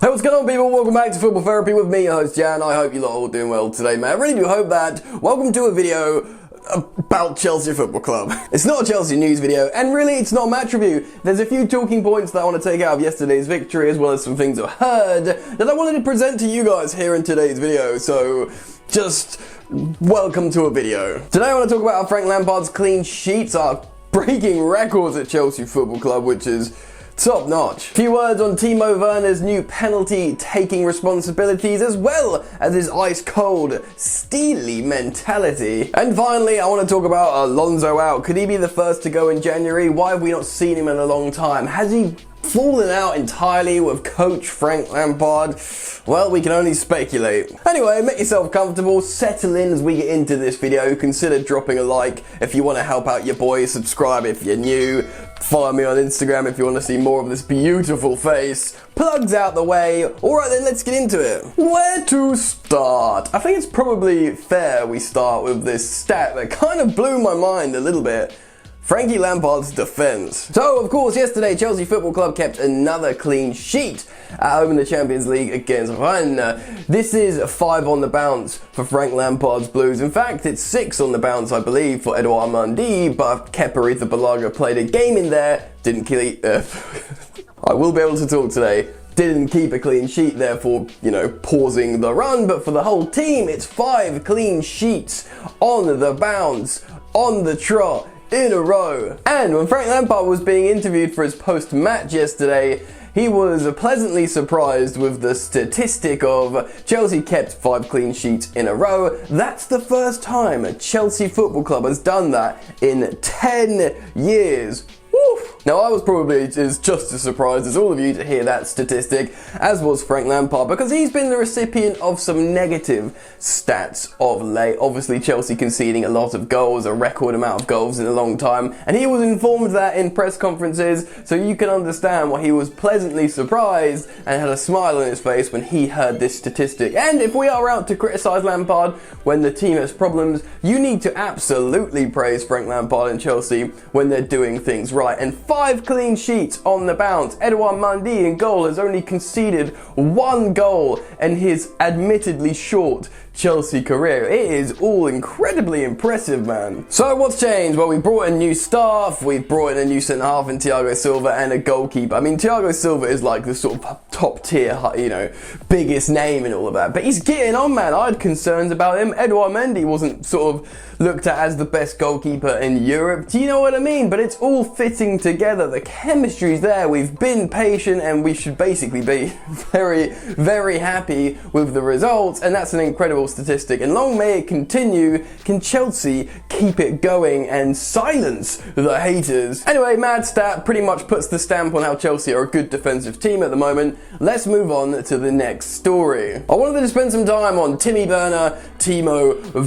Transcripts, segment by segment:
Hey, what's going on, people? Welcome back to Football Therapy with me, your host Jan. I hope you lot are all doing well today, man. I really do hope that. Welcome to a video about Chelsea Football Club. It's not a Chelsea news video, and really it's not a match review. There's a few talking points that I want to take out of yesterday's victory, as well as some things I've heard that I wanted to present to you guys here in today's video, so just welcome to a video. Today I want to talk about how Frank Lampard's clean sheets are breaking records at Chelsea Football Club, which is top notch. A few words on Timo Werner's new penalty taking responsibilities, as well as his ice cold, steely mentality. And finally, I want to talk about Alonso out. Could he be the first to go in January? Why have we not seen him in a long time? Has he fallen out entirely with coach Frank Lampard? Well, we can only speculate. Anyway, make yourself comfortable, settle in as we get into this video. Consider dropping a like if you want to help out your boy, subscribe if you're new, follow me on Instagram if you want to see more of this beautiful face. Plugs out the way. Alright then, let's get into it. Where to start? I think it's probably fair we start with this stat that kind of blew my mind a little bit. Frankie Lampards Defence. So, of course, yesterday Chelsea Football Club kept another clean sheet at home in the Champions League against Rennes. This is 5 on the bounce for Frank Lampard's Blues. In fact, it's 6 on the bounce, I believe, for Edouard Mendy, but Kepa Arrizabalaga played a game in there, didn't keep... I will be able to talk today. Didn't keep a clean sheet, therefore, pausing the run, but for the whole team, it's 5 clean sheets on the bounce, on the trot, in a row. And when Frank Lampard was being interviewed for his post-match yesterday, he was pleasantly surprised with the statistic of Chelsea kept 5 clean sheets in a row. That's the first time Chelsea Football Club has done that in 10 years. Now, I was probably just as surprised as all of you to hear that statistic, as was Frank Lampard, because he's been the recipient of some negative stats of late. Obviously, Chelsea conceding a lot of goals, a record amount of goals in a long time, and he was informed of that in press conferences, so you can understand why he was pleasantly surprised and had a smile on his face when he heard this statistic. And if we are out to criticise Lampard when the team has problems, you need to absolutely praise Frank Lampard and Chelsea when they're doing things right. And 5 clean sheets on the bounce. Edouard Mendy in goal has only conceded 1 goal in his admittedly short Chelsea career. It is all incredibly impressive, man. So what's changed? Well, we brought in new staff, we've brought in a new centre half in Thiago Silva and a goalkeeper. I mean, Thiago Silva is like the sort of top tier, biggest name and all of that. But he's getting on, man. I had concerns about him. Edouard Mendy wasn't sort of looked at as the best goalkeeper in Europe. Do you know what I mean? But it's all fitting together. The chemistry's there. We've been patient and we should basically be very, very happy with the results. And that's an incredible statistic, and long may it continue. Can Chelsea keep it going and silence the haters? Anyway, mad stat pretty much puts the stamp on how Chelsea are a good defensive team at the moment. Let's move on to the next story. I wanted to spend some time on Timo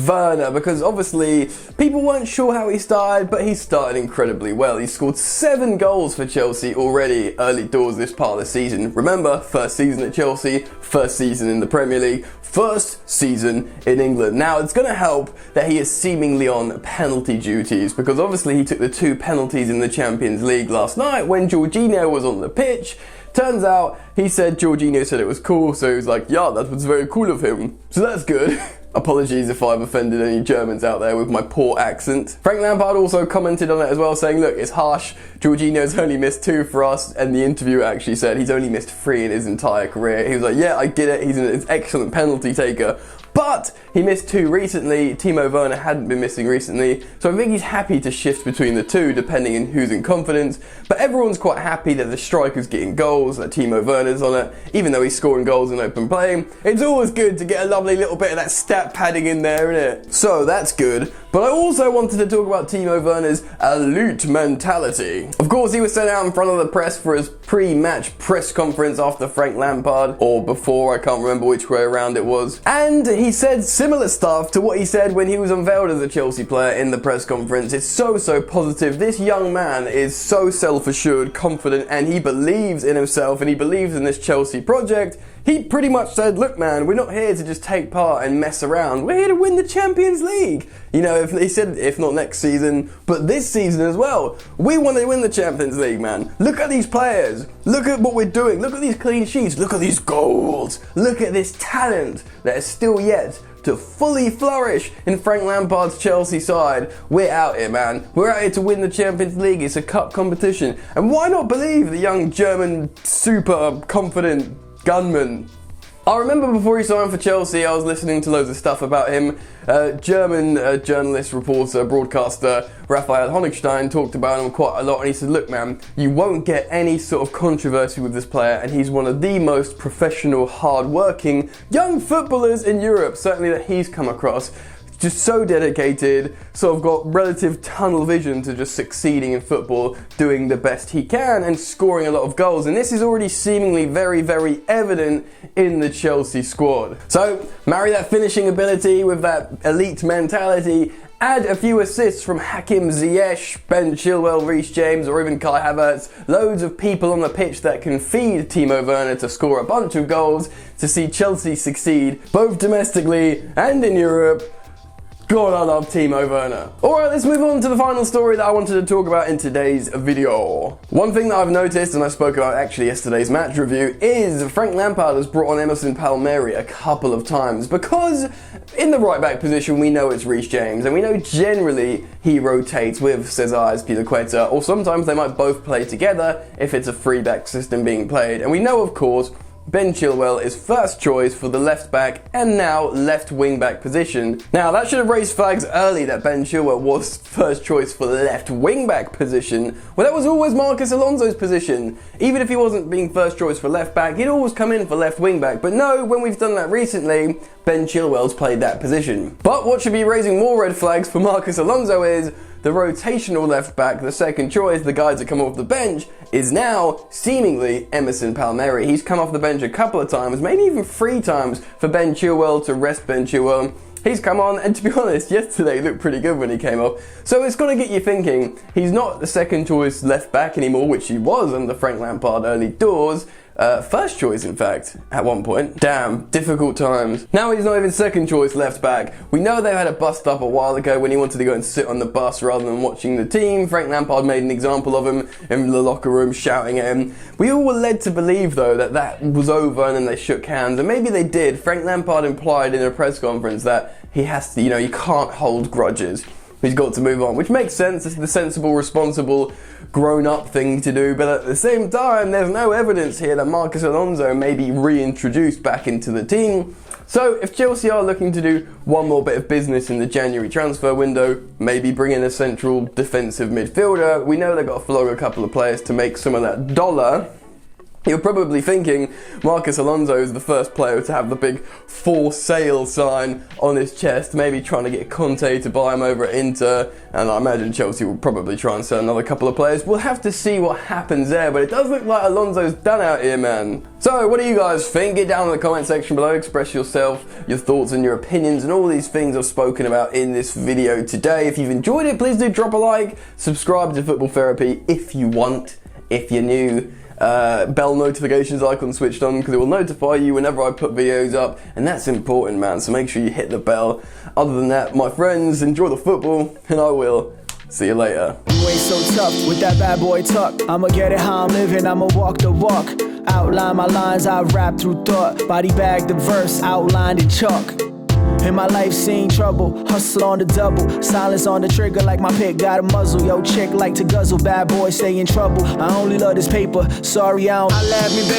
Werner, because obviously people weren't sure how he started, but he started incredibly well. He scored 7 goals for Chelsea already early doors this part of the season. Remember, first season at Chelsea, first season in the Premier League, first season in England. Now, it's going to help that he is seemingly on penalty duties, because obviously he took the 2 penalties in the Champions League last night when Jorginho was on the pitch. Turns out, Jorginho said it was cool, so he was like, yeah, that was very cool of him. So that's good. Apologies if I've offended any Germans out there with my poor accent. Frank Lampard also commented on it as well, saying, look, it's harsh. Jorginho's only missed 2 for us, and the interviewer actually said he's only missed 3 in his entire career. He was like, yeah, I get it, he's an excellent penalty taker, but he missed 2 recently. Timo Werner hadn't been missing recently, so I think he's happy to shift between the 2 depending on who's in confidence. But everyone's quite happy that the striker's getting goals, that Timo Werner's on it, even though he's scoring goals in open play. It's always good to get a lovely little bit of that stat padding in there, innit? So that's good. But I also wanted to talk about Timo Werner's elite mentality. Of course, he was sent out in front of the press for his pre-match press conference after Frank Lampard, or before, I can't remember which way around it was. And he said similar stuff to what he said when he was unveiled as a Chelsea player in the press conference. It's so positive. This young man is so self-assured, confident, and he believes in himself and he believes in this Chelsea project. He pretty much said, look man, we're not here to just take part and mess around. We're here to win the Champions League. You know, he said if not next season, but this season as well. We want to win the Champions League, man. Look at these players. Look at what we're doing. Look at these clean sheets. Look at these goals. Look at this talent that is still yet to fully flourish in Frank Lampard's Chelsea side. We're out here, man. We're out here to win the Champions League. It's a cup competition. And why not believe the young German super confident gunman? I remember before he signed for Chelsea, I was listening to loads of stuff about him. German journalist, reporter, broadcaster Raphael Honigstein talked about him quite a lot, and he said, look man, you won't get any sort of controversy with this player, and he's one of the most professional, hard-working young footballers in Europe, certainly that he's come across. Just so dedicated, sort of got relative tunnel vision to just succeeding in football, doing the best he can and scoring a lot of goals. And this is already seemingly very, very evident in the Chelsea squad. So marry that finishing ability with that elite mentality, add a few assists from Hakim Ziyech, Ben Chilwell, Reece James, or even Kai Havertz. Loads of people on the pitch that can feed Timo Werner to score a bunch of goals to see Chelsea succeed, both domestically and in Europe. God, I love Timo Werner. Alright, let's move on to the final story that I wanted to talk about in today's video. One thing that I've noticed, and I spoke about actually yesterday's match review, is Frank Lampard has brought on Emerson a couple of times, because in the right back position we know it's Reece James, and we know generally he rotates with Cesar Azpilicueta, or sometimes they might both play together if it's a free back system being played. And we know, of course, Ben Chilwell is first choice for the left back and now left wing back position. Now that should have raised flags early that Ben Chilwell was first choice for the left wing back position. Well, that was always Marcos Alonso's position. Even if he wasn't being first choice for left back, he'd always come in for left wing back. But no, when we've done that recently, Ben Chilwell's played that position. But what should be raising more red flags for Marcos Alonso is the rotational left back, the second choice, the guy to come off the bench, is now seemingly Emerson Palmieri. He's come off the bench a couple of times, maybe even 3 times, for Ben Chilwell to rest Ben Chilwell. He's come on, and to be honest, yesterday he looked pretty good when he came off. So it's got to get you thinking, he's not the second choice left back anymore, which he was under Frank Lampard early doors. First choice, in fact, at one point. Damn, difficult times. Now he's not even second choice left back. We know they had a bust up a while ago when he wanted to go and sit on the bus rather than watching the team. Frank Lampard made an example of him in the locker room, shouting at him. We all were led to believe, though, that that was over, and then they shook hands, and maybe they did. Frank Lampard implied in a press conference that he has to, you can't hold grudges. He's got to move on, which makes sense. It's the sensible, responsible, grown-up thing to do. But at the same time, there's no evidence here that Marcos Alonso may be reintroduced back into the team. So if Chelsea are looking to do one more bit of business in the January transfer window, maybe bring in a central defensive midfielder, we know they've got to flog a couple of players to make some of that dollar. You're probably thinking Marcos Alonso is the first player to have the big for sale sign on his chest, maybe trying to get Conte to buy him over at Inter, and I imagine Chelsea will probably try and sell another couple of players. We'll have to see what happens there, but it does look like Alonso's done out here, man. So what do you guys think? Get down in the comment section below, express yourself, your thoughts and your opinions, and all these things I've spoken about in this video today. If you've enjoyed it, please do drop a like, subscribe to Football Therapy if you want, if you're new. Bell notifications icon switched on because it will notify you whenever I put videos up, and that's important, man, so make sure you hit the bell. Other than that, my friends, enjoy the football, and I will see you later. You ain't so tough with that bad boy talk. I'ma get it how I'm living, I'ma walk the walk. Outline my lines, I rap through thought. Body bag the verse, outlined in chalk. In my life seen trouble, hustle on the double. Silence on the trigger like my pick got a muzzle. Yo chick like to guzzle, bad boy stay in trouble. I only love this paper, sorry I don't. I laugh me baby.